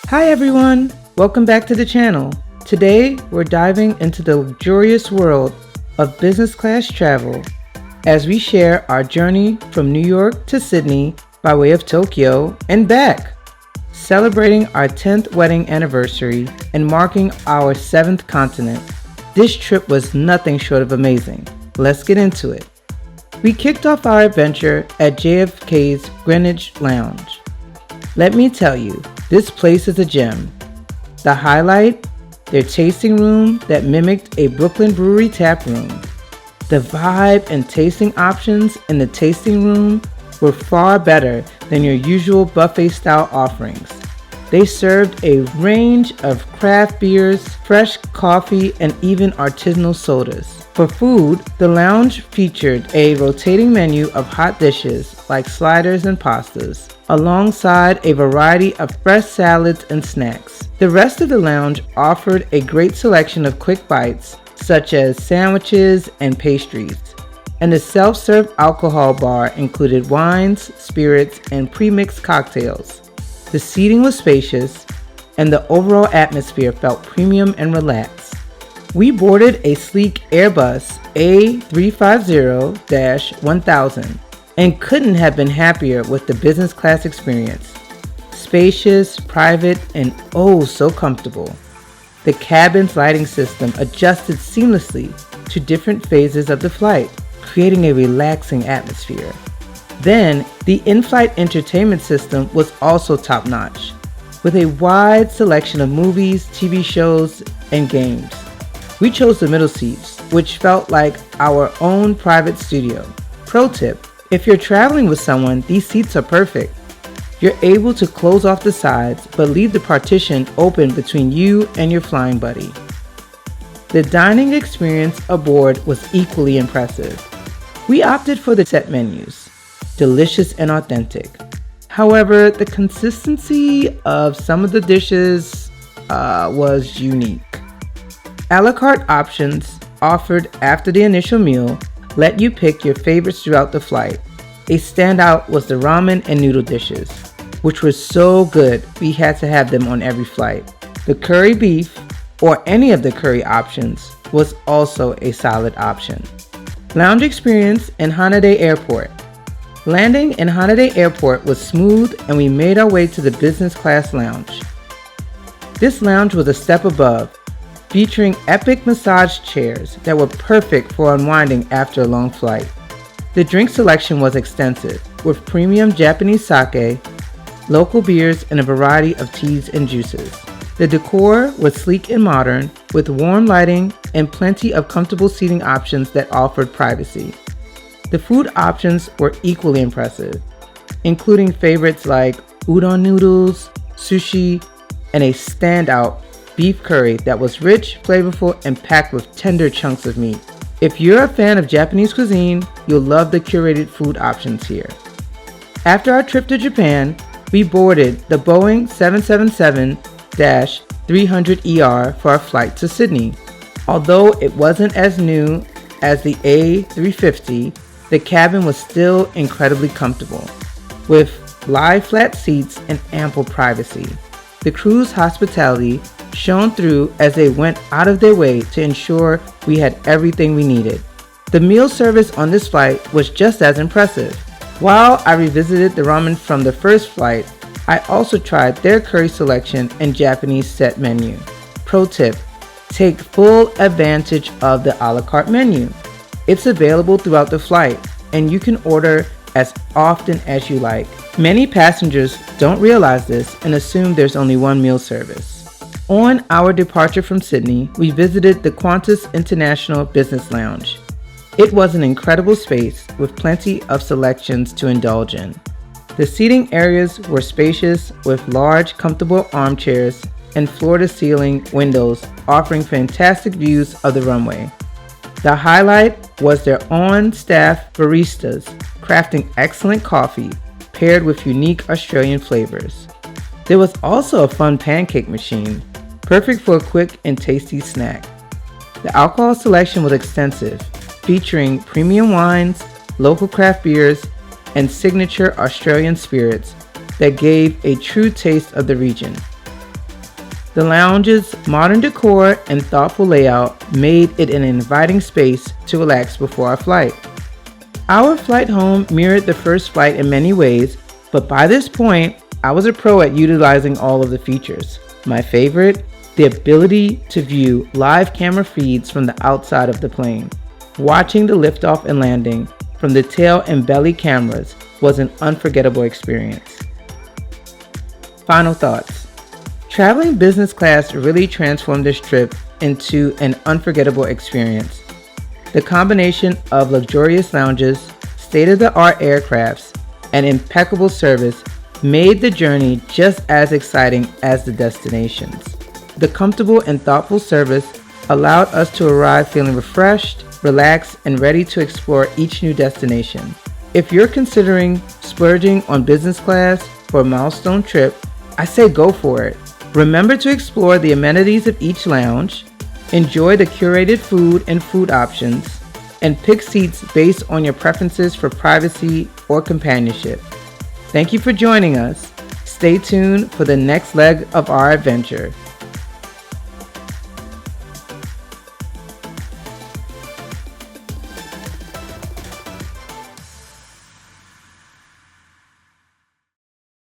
Hi everyone, welcome back to the channel. Today we're diving into the luxurious world of business class travel as we share our journey from New York to Sydney by way of Tokyo and back, celebrating our 10th wedding anniversary and marking our 7th continent. This trip was nothing short of amazing. Let's get into it. We kicked off our adventure at JFK's Greenwich Lounge. Let me tell you, this place is a gem. The highlight, their tasting room that mimicked a Brooklyn brewery tap room. The vibe and tasting options in the tasting room were far better than your usual buffet-style offerings. They served a range of craft beers, fresh coffee, and even artisanal sodas. For food, the lounge featured a rotating menu of hot dishes like sliders and pastas, alongside a variety of fresh salads and snacks. The rest of the lounge offered a great selection of quick bites, such as sandwiches and pastries. And the self-serve alcohol bar included wines, spirits, and pre-mixed cocktails. The seating was spacious, and the overall atmosphere felt premium and relaxed. We boarded a sleek Airbus A350-1000 and couldn't have been happier with the business class experience. Spacious, private, and oh so comfortable. The cabin's lighting system adjusted seamlessly to different phases of the flight, creating a relaxing atmosphere. Then, the in-flight entertainment system was also top-notch, with a wide selection of movies, TV shows, and games. We chose the middle seats, which felt like our own private studio. Pro tip, if you're traveling with someone, these seats are perfect. You're able to close off the sides, but leave the partition open between you and your flying buddy. The dining experience aboard was equally impressive. We opted for the set menus, delicious and authentic. However, the consistency of some of the dishes was unique. A la carte options offered after the initial meal let you pick your favorites throughout the flight. A standout was the ramen and noodle dishes, which were so good we had to have them on every flight. The curry beef, or any of the curry options, was also a solid option. Lounge experience in Haneda Airport. Landing in Haneda Airport was smooth and we made our way to the business class lounge. This lounge was a step above, featuring epic massage chairs that were perfect for unwinding after a long flight. The drink selection was extensive, with premium Japanese sake, local beers, and a variety of teas and juices. The decor was sleek and modern, with warm lighting and plenty of comfortable seating options that offered privacy. The food options were equally impressive, including favorites like udon noodles, sushi, and a standout beef curry that was rich, flavorful, and packed with tender chunks of meat. If you're a fan of Japanese cuisine, you'll love the curated food options here. After our trip to Japan, we boarded the Boeing 777-300ER for our flight to Sydney. Although it wasn't as new as the A350, the cabin was still incredibly comfortable, with lie flat seats and ample privacy. The crew's hospitality shone through as they went out of their way to ensure we had everything we needed. The meal service on this flight was just as impressive. While I revisited the ramen from the first flight, I also tried their curry selection and Japanese set menu. Pro tip, take full advantage of the a la carte menu. It's available throughout the flight, and you can order as often as you like. Many passengers don't realize this and assume there's only one meal service. On our departure from Sydney, we visited the Qantas International Business Lounge. It was an incredible space with plenty of selections to indulge in. The seating areas were spacious with large, comfortable armchairs and floor-to-ceiling windows offering fantastic views of the runway. The highlight was their on-staff baristas crafting excellent coffee paired with unique Australian flavors. There was also a fun pancake machine, perfect for a quick and tasty snack. The alcohol selection was extensive, featuring premium wines, local craft beers, and signature Australian spirits that gave a true taste of the region. The lounge's modern decor and thoughtful layout made it an inviting space to relax before our flight. Our flight home mirrored the first flight in many ways, but by this point, I was a pro at utilizing all of the features. My favorite, the ability to view live camera feeds from the outside of the plane. Watching the liftoff and landing from the tail and belly cameras was an unforgettable experience. Final thoughts. Traveling business class really transformed this trip into an unforgettable experience. The combination of luxurious lounges, state-of-the-art aircrafts, and impeccable service made the journey just as exciting as the destinations. The comfortable and thoughtful service allowed us to arrive feeling refreshed, relaxed, and ready to explore each new destination. If you're considering splurging on business class for a milestone trip, I say go for it. Remember to explore the amenities of each lounge, enjoy the curated food and food options, and pick seats based on your preferences for privacy or companionship. Thank you for joining us. Stay tuned for the next leg of our adventure.